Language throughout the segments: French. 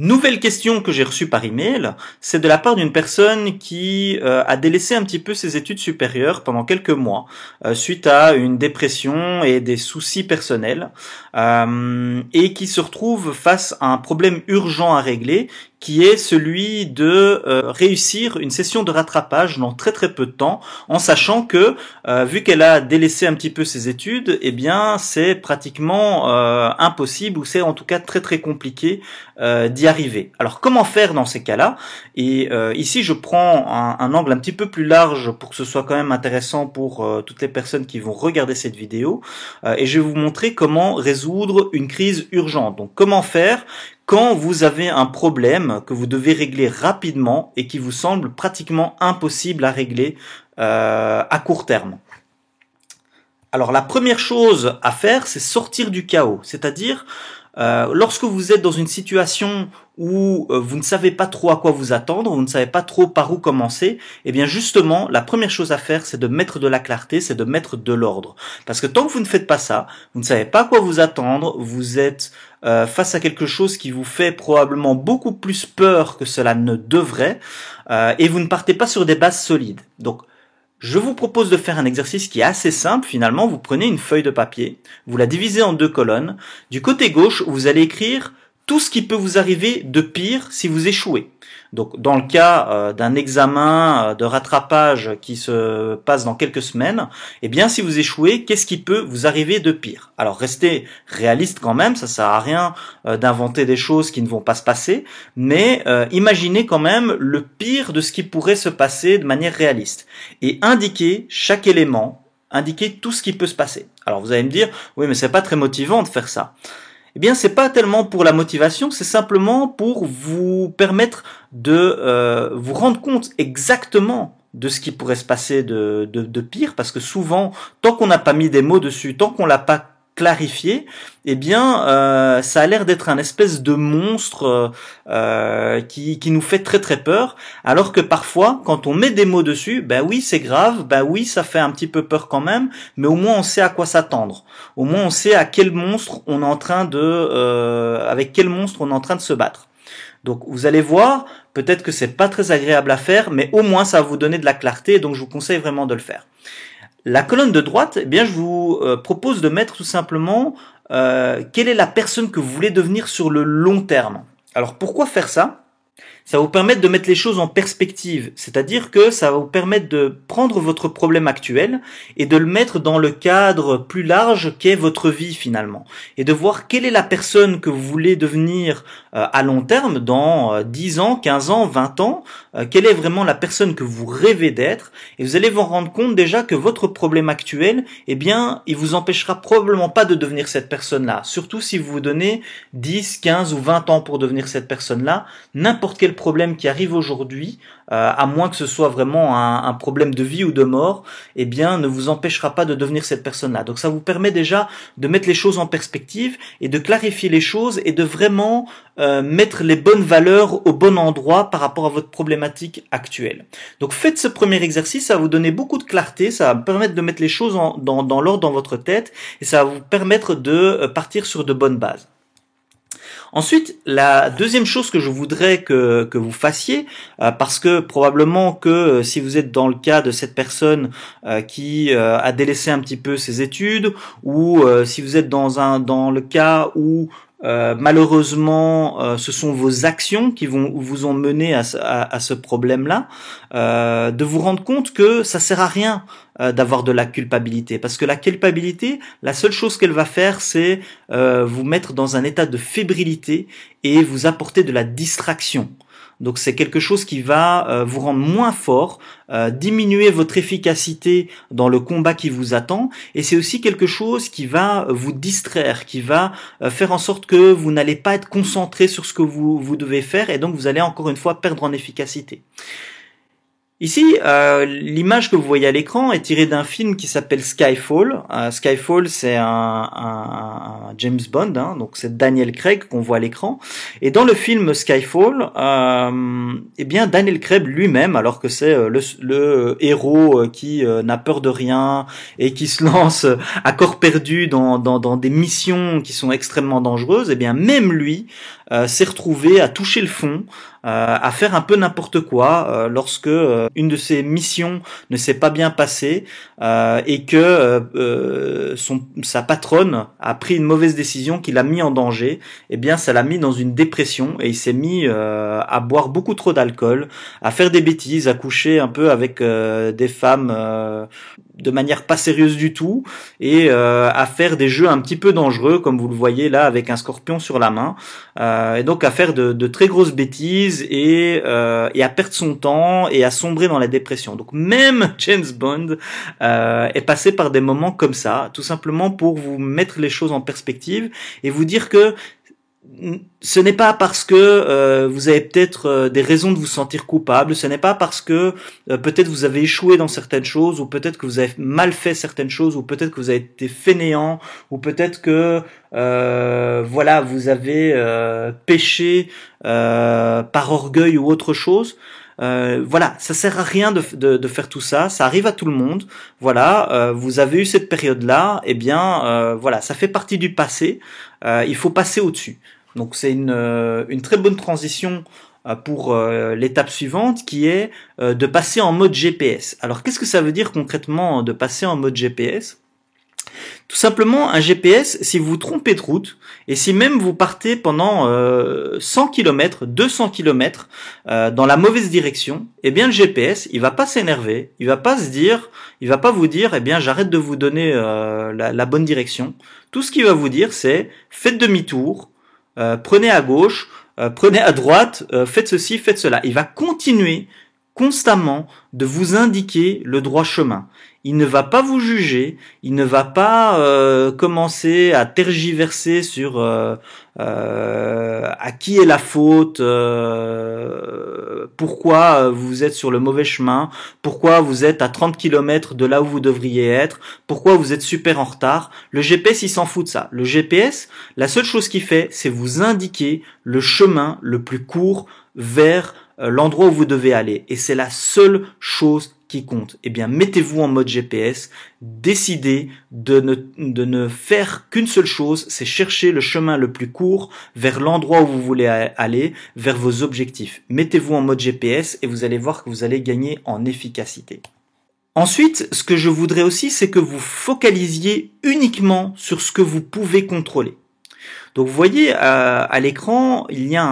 Nouvelle question que j'ai reçue par email, c'est de la part d'une personne qui a délaissé un petit peu ses études supérieures pendant quelques mois suite à une dépression et des soucis personnels et qui se retrouve face à un problème urgent à régler qui est celui de réussir une session de rattrapage dans très très peu de temps, en sachant que vu qu'elle a délaissé un petit peu ses études, eh bien c'est pratiquement impossible, ou c'est en tout cas très très compliqué d'y arriver. Alors comment faire dans ces cas-là? Et ici je prends un angle un petit peu plus large pour que ce soit quand même intéressant pour toutes les personnes qui vont regarder cette vidéo, et je vais vous montrer comment résoudre une crise urgente. Donc comment faire quand vous avez un problème que vous devez régler rapidement et qui vous semble pratiquement impossible à régler à court terme. Alors la première chose à faire, c'est sortir du chaos, c'est-à-dire lorsque vous êtes dans une situation où vous ne savez pas trop à quoi vous attendre, vous ne savez pas trop par où commencer, eh bien justement, la première chose à faire, c'est de mettre de la clarté, c'est de mettre de l'ordre. Parce que tant que vous ne faites pas ça, vous ne savez pas à quoi vous attendre, vous êtes face à quelque chose qui vous fait probablement beaucoup plus peur que cela ne devrait, et vous ne partez pas sur des bases solides. Donc, je vous propose de faire un exercice qui est assez simple finalement. Vous prenez une feuille de papier, vous la divisez en 2 colonnes. Du côté gauche, vous allez écrire tout ce qui peut vous arriver de pire si vous échouez. Donc dans le cas d'un examen de rattrapage qui se passe dans quelques semaines, eh bien si vous échouez, qu'est-ce qui peut vous arriver de pire? Alors restez réaliste quand même, ça sert à rien d'inventer des choses qui ne vont pas se passer, mais imaginez quand même le pire de ce qui pourrait se passer de manière réaliste. Et indiquez chaque élément, indiquez tout ce qui peut se passer. Alors vous allez me dire, oui mais c'est pas très motivant de faire ça. Eh bien, c'est pas tellement pour la motivation, c'est simplement pour vous permettre de vous rendre compte exactement de ce qui pourrait se passer de pire, parce que souvent, tant qu'on n'a pas mis des mots dessus, tant qu'on l'a pas clarifié, eh bien, ça a l'air d'être un espèce de monstre qui nous fait très très peur, alors que parfois, quand on met des mots dessus, ben oui, c'est grave, ben oui, ça fait un petit peu peur quand même, mais au moins on sait à quoi s'attendre. Au moins on sait à quel monstre on est en train avec quel monstre on est en train de se battre. Donc vous allez voir, peut-être que c'est pas très agréable à faire, mais au moins ça va vous donner de la clarté, donc je vous conseille vraiment de le faire. La colonne de droite, eh bien, je vous propose de mettre tout simplement quelle est la personne que vous voulez devenir sur le long terme. Alors pourquoi faire ça? Ça va vous permettre de mettre les choses en perspective, c'est-à-dire que ça va vous permettre de prendre votre problème actuel et de le mettre dans le cadre plus large qu'est votre vie finalement, et de voir quelle est la personne que vous voulez devenir à long terme, dans 10 ans, 15 ans, 20 ans, quelle est vraiment la personne que vous rêvez d'être, et vous allez vous rendre compte déjà que votre problème actuel, eh bien, il vous empêchera probablement pas de devenir cette personne-là, surtout si vous vous donnez 10, 15 ou 20 ans pour devenir cette personne-là. N'importe quel problème qui arrive aujourd'hui, à moins que ce soit vraiment un problème de vie ou de mort, eh bien, ne vous empêchera pas de devenir cette personne-là. Donc ça vous permet déjà de mettre les choses en perspective et de clarifier les choses et de vraiment mettre les bonnes valeurs au bon endroit par rapport à votre problématique actuelle. Donc faites ce premier exercice, ça va vous donner beaucoup de clarté, ça va vous permettre de mettre les choses dans l'ordre dans votre tête et ça va vous permettre de partir sur de bonnes bases. Ensuite, la deuxième chose que je voudrais que vous fassiez, parce que probablement que si vous êtes dans le cas de cette personne qui a délaissé un petit peu ses études, ou si vous êtes dans le cas où malheureusement, ce sont vos actions qui vous ont mené à ce problème-là, de vous rendre compte que ça sert à rien d'avoir de la culpabilité, parce que la culpabilité, la seule chose qu'elle va faire, c'est vous mettre dans un état de fébrilité et vous apporter de la distraction. Donc c'est quelque chose qui va vous rendre moins fort, diminuer votre efficacité dans le combat qui vous attend, et c'est aussi quelque chose qui va vous distraire, qui va faire en sorte que vous n'allez pas être concentré sur ce que vous devez faire, et donc vous allez encore une fois perdre en efficacité. Ici, l'image que vous voyez à l'écran est tirée d'un film qui s'appelle Skyfall. Skyfall, c'est un James Bond, hein, donc c'est Daniel Craig qu'on voit à l'écran. Et dans le film Skyfall, eh bien Daniel Craig lui-même, alors que c'est le héros qui n'a peur de rien et qui se lance à corps perdu dans des missions qui sont extrêmement dangereuses, eh bien même lui s'est retrouvé à toucher le fond, à faire un peu n'importe quoi lorsque une de ses missions ne s'est pas bien passée et que sa patronne a pris une mauvaise décision qui l'a mis en danger. Eh bien, ça l'a mis dans une dépression et il s'est mis à boire beaucoup trop d'alcool, à faire des bêtises, à coucher un peu avec des femmes de manière pas sérieuse du tout et à faire des jeux un petit peu dangereux comme vous le voyez là avec un scorpion sur la main et donc à faire de très grosses bêtises et à perdre son temps et à sombrer dans la dépression. Donc même James Bond est passé par des moments comme ça, tout simplement pour vous mettre les choses en perspective et vous dire que ce n'est pas parce que vous avez peut-être des raisons de vous sentir coupable, ce n'est pas parce que peut-être vous avez échoué dans certaines choses, ou peut-être que vous avez mal fait certaines choses, ou peut-être que vous avez été fainéant, ou peut-être que voilà, vous avez péché par orgueil ou autre chose. Voilà, ça sert à rien de faire tout ça. Ça arrive à tout le monde. Voilà, vous avez eu cette période-là. Eh bien, voilà, ça fait partie du passé. Il faut passer au-dessus. Donc c'est une très bonne transition pour l'étape suivante qui est de passer en mode GPS. Alors qu'est-ce que ça veut dire concrètement de passer en mode GPS ? Tout simplement, un GPS, si vous vous trompez de route, et si même vous partez pendant 100 km, 200 km dans la mauvaise direction, eh bien le GPS, il va pas s'énerver, il va pas vous dire, eh bien j'arrête de vous donner la bonne direction. Tout ce qu'il va vous dire, c'est faites demi-tour, prenez à gauche, prenez à droite, faites ceci, faites cela. Il va continuer constamment de vous indiquer le droit chemin. Il ne va pas vous juger, il ne va pas commencer à tergiverser sur à qui est la faute, pourquoi vous êtes sur le mauvais chemin, pourquoi vous êtes à 30 km de là où vous devriez être, pourquoi vous êtes super en retard. Le GPS, il s'en fout de ça. Le GPS, la seule chose qu'il fait, c'est vous indiquer le chemin le plus court vers l'endroit où vous devez aller. Et c'est la seule chose qui compte. Eh bien, mettez-vous en mode GPS, décidez de ne faire qu'une seule chose, c'est chercher le chemin le plus court vers l'endroit où vous voulez aller, vers vos objectifs. Mettez-vous en mode GPS et vous allez voir que vous allez gagner en efficacité. Ensuite, ce que je voudrais aussi, c'est que vous focalisiez uniquement sur ce que vous pouvez contrôler. Donc vous voyez à l'écran, il y a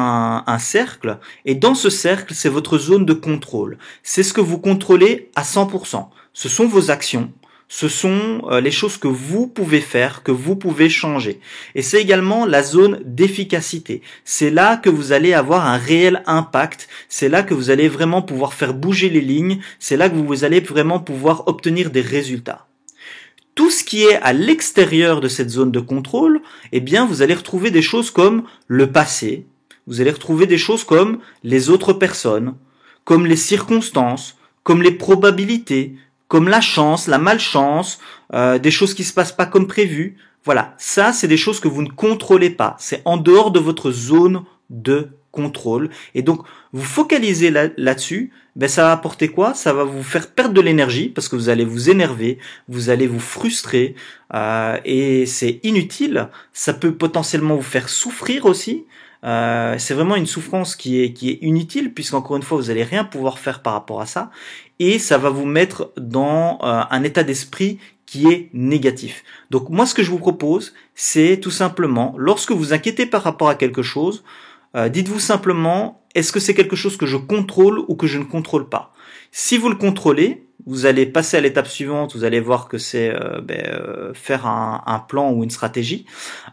un cercle, et dans ce cercle, c'est votre zone de contrôle. C'est ce que vous contrôlez à 100%. Ce sont vos actions, ce sont les choses que vous pouvez faire, que vous pouvez changer. Et c'est également la zone d'efficacité. C'est là que vous allez avoir un réel impact, c'est là que vous allez vraiment pouvoir faire bouger les lignes, c'est là que vous allez vraiment pouvoir obtenir des résultats. Tout ce qui est à l'extérieur de cette zone de contrôle, eh bien, vous allez retrouver des choses comme le passé, vous allez retrouver des choses comme les autres personnes, comme les circonstances, comme les probabilités, comme la chance, la malchance, des choses qui se passent pas comme prévu. Voilà, ça, c'est des choses que vous ne contrôlez pas. C'est en dehors de votre zone de contrôle. Et donc, vous focalisez là-dessus, ben ça va apporter quoi? Ça va vous faire perdre de l'énergie parce que vous allez vous énerver, vous allez vous frustrer et c'est inutile. Ça peut potentiellement vous faire souffrir aussi. C'est vraiment une souffrance qui est inutile puisqu'encore une fois vous allez rien pouvoir faire par rapport à ça et ça va vous mettre dans un état d'esprit qui est négatif. Donc moi ce que je vous propose c'est tout simplement lorsque vous inquiétez par rapport à quelque chose, dites-vous simplement est-ce que c'est quelque chose que je contrôle ou que je ne contrôle pas. Si vous le contrôlez, vous allez passer à l'étape suivante, vous allez voir que c'est faire un plan ou une stratégie.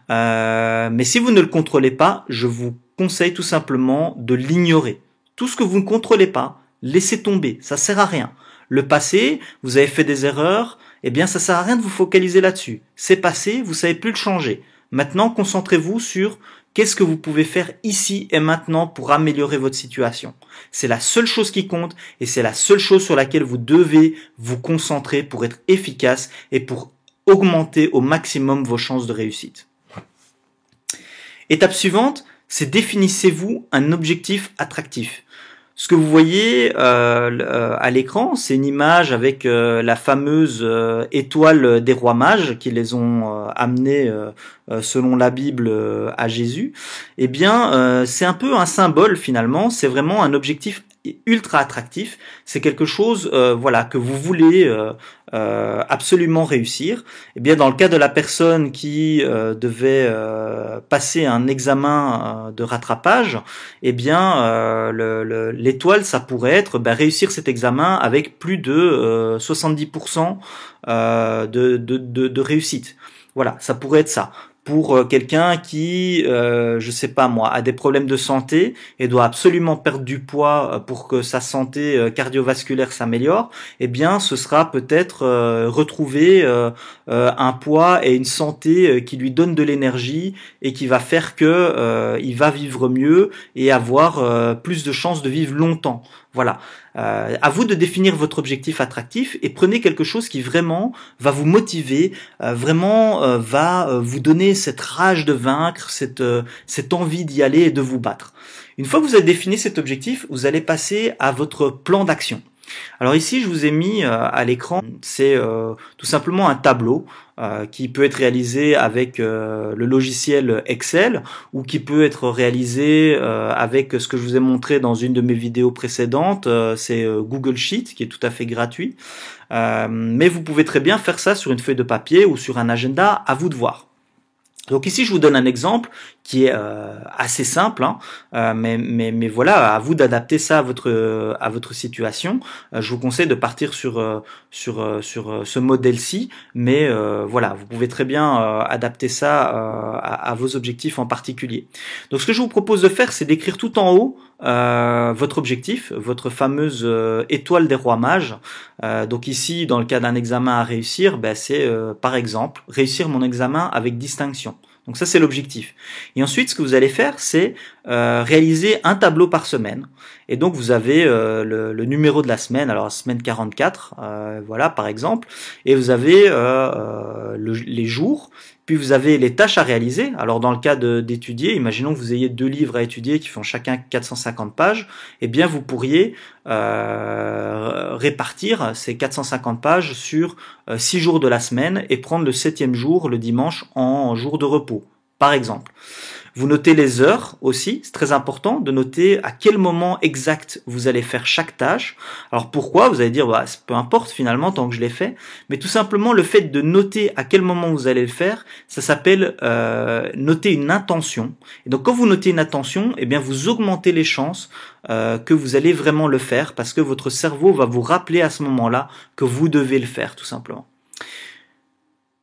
Mais si vous ne le contrôlez pas, je vous conseille tout simplement de l'ignorer. Tout ce que vous ne contrôlez pas, laissez tomber, ça sert à rien. Le passé, vous avez fait des erreurs, eh bien ça sert à rien de vous focaliser là-dessus. C'est passé, vous savez plus le changer. Maintenant, concentrez-vous sur qu'est-ce que vous pouvez faire ici et maintenant pour améliorer votre situation. C'est la seule chose qui compte et c'est la seule chose sur laquelle vous devez vous concentrer pour être efficace et pour augmenter au maximum vos chances de réussite. Étape suivante, c'est définissez-vous un objectif attractif. Ce que vous voyez à l'écran, c'est une image avec la fameuse étoile des rois mages qui les ont amenés, selon la Bible, à Jésus. Eh bien, c'est un peu un symbole finalement. C'est vraiment un objectif ultra attractif. C'est quelque chose, voilà, que vous voulez absolument réussir. Eh bien, dans le cas de la personne qui devait passer un examen de rattrapage, eh bien, l'étoile, ça pourrait être réussir cet examen avec plus de 70% de réussite. Voilà, ça pourrait être ça. Pour quelqu'un qui, je sais pas moi, a des problèmes de santé et doit absolument perdre du poids pour que sa santé cardiovasculaire s'améliore, eh bien, ce sera peut-être retrouver un poids et une santé qui lui donne de l'énergie et qui va faire que il va vivre mieux et avoir plus de chances de vivre longtemps. Voilà. À vous de définir votre objectif attractif et prenez quelque chose qui vraiment va vous motiver, vraiment va vous donner cette rage de vaincre, cette envie d'y aller et de vous battre. Une fois que vous avez défini cet objectif, vous allez passer à votre plan d'action. Alors ici, je vous ai mis à l'écran, c'est tout simplement un tableau qui peut être réalisé avec le logiciel Excel ou qui peut être réalisé avec ce que je vous ai montré dans une de mes vidéos précédentes, c'est Google Sheet qui est tout à fait gratuit. Mais vous pouvez très bien faire ça sur une feuille de papier ou sur un agenda, à vous de voir. Donc ici, je vous donne un exemple qui est assez simple, hein, mais voilà, à vous d'adapter ça à votre situation. Je vous conseille de partir sur ce modèle-ci, mais voilà, vous pouvez très bien adapter ça à vos objectifs en particulier. Donc ce que je vous propose de faire, c'est d'écrire tout en haut votre objectif, votre fameuse étoile des rois mages. Donc ici, dans le cas d'un examen à réussir, c'est par exemple réussir mon examen avec distinction. Donc ça, c'est l'objectif. Et ensuite, ce que vous allez faire, c'est réaliser un tableau par semaine. Et donc, vous avez le numéro de la semaine, alors semaine 44, voilà, par exemple. Et vous avez les jours, puis vous avez les tâches à réaliser. Alors, dans le cas d'étudier, imaginons que vous ayez 2 livres à étudier qui font chacun 450 pages. Eh bien, vous pourriez répartir ces 450 pages sur 6 jours de la semaine et prendre le 7e jour, le dimanche, en jour de repos, par exemple. Vous notez les heures aussi, c'est très important de noter à quel moment exact vous allez faire chaque tâche. Alors pourquoi? Vous allez dire, peu importe finalement tant que je l'ai fait, mais tout simplement le fait de noter à quel moment vous allez le faire, ça s'appelle noter une intention. Et donc quand vous notez une intention, eh bien vous augmentez les chances que vous allez vraiment le faire parce que votre cerveau va vous rappeler à ce moment-là que vous devez le faire tout simplement.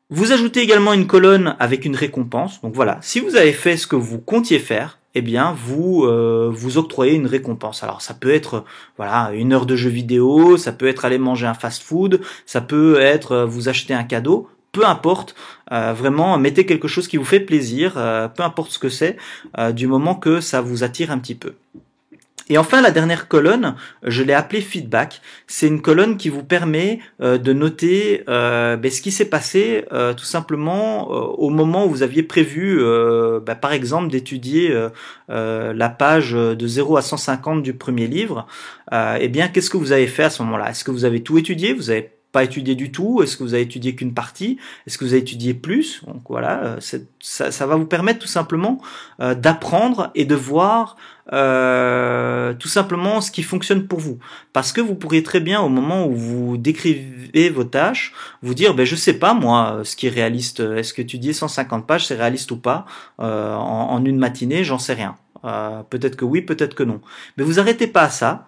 Vous ajoutez également une colonne avec une récompense. Donc voilà, si vous avez fait ce que vous comptiez faire, eh bien vous vous octroyez une récompense. Alors ça peut être voilà 1 heure de jeu vidéo, ça peut être aller manger un fast-food, ça peut être vous acheter un cadeau. Peu importe, vraiment mettez quelque chose qui vous fait plaisir, peu importe ce que c'est, du moment que ça vous attire un petit peu. Et enfin, la dernière colonne, je l'ai appelée feedback. C'est une colonne qui vous permet de noter ce qui s'est passé tout simplement au moment où vous aviez prévu, par exemple, d'étudier la page de 0 à 150 du premier livre. Eh bien, qu'est-ce que vous avez fait à ce moment-là? Est-ce que vous avez tout étudié? Vous avez pas étudié du tout? Est-ce que vous avez étudié qu'une partie? Est-ce que vous avez étudié plus? Donc voilà, ça va vous permettre tout simplement d'apprendre et de voir tout simplement ce qui fonctionne pour vous. Parce que vous pourriez très bien, au moment où vous décrivez vos tâches, vous dire, je sais pas moi, ce qui est réaliste. Est-ce que étudier 150 pages, c'est réaliste ou pas en une matinée? J'en sais rien. Peut-être que oui, peut-être que non. Mais vous arrêtez pas à ça.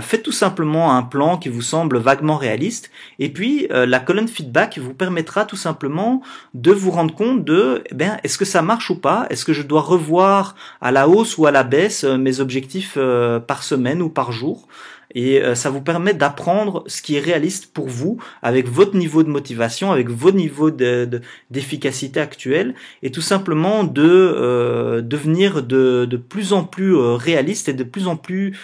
Faites tout simplement un plan qui vous semble vaguement réaliste et puis la colonne feedback vous permettra tout simplement de vous rendre compte de est-ce que ça marche ou pas, est-ce que je dois revoir à la hausse ou à la baisse mes objectifs par semaine ou par jour. Et ça vous permet d'apprendre ce qui est réaliste pour vous, avec votre niveau de motivation, avec vos niveaux d'efficacité actuelle, et tout simplement de devenir de plus en plus réaliste et de plus en plus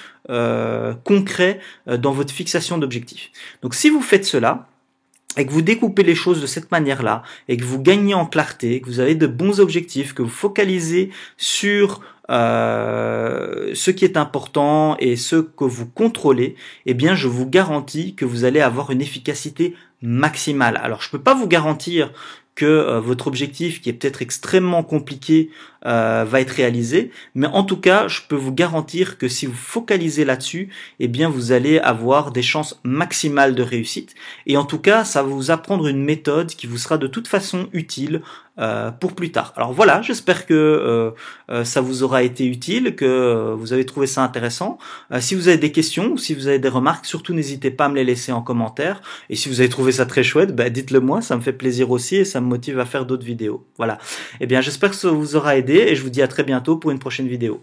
concret dans votre fixation d'objectifs. Donc si vous faites cela, et que vous découpez les choses de cette manière-là, et que vous gagnez en clarté, que vous avez de bons objectifs, que vous focalisez sur ce qui est important et ce que vous contrôlez, eh bien je vous garantis que vous allez avoir une efficacité maximale. Alors je peux pas vous garantir que votre objectif, qui est peut-être extrêmement compliqué, va être réalisé, mais en tout cas, je peux vous garantir que si vous focalisez là-dessus, eh bien vous allez avoir des chances maximales de réussite. Et en tout cas, ça va vous apprendre une méthode qui vous sera de toute façon utile pour plus tard. Alors voilà, j'espère que ça vous aura été utile, que vous avez trouvé ça intéressant. Si vous avez des questions ou si vous avez des remarques, surtout n'hésitez pas à me les laisser en commentaire. Et si vous avez trouvé ça très chouette, dites-le moi, ça me fait plaisir aussi et ça me motive à faire d'autres vidéos. Voilà. Eh bien, j'espère que ça vous aura aidé et je vous dis à très bientôt pour une prochaine vidéo.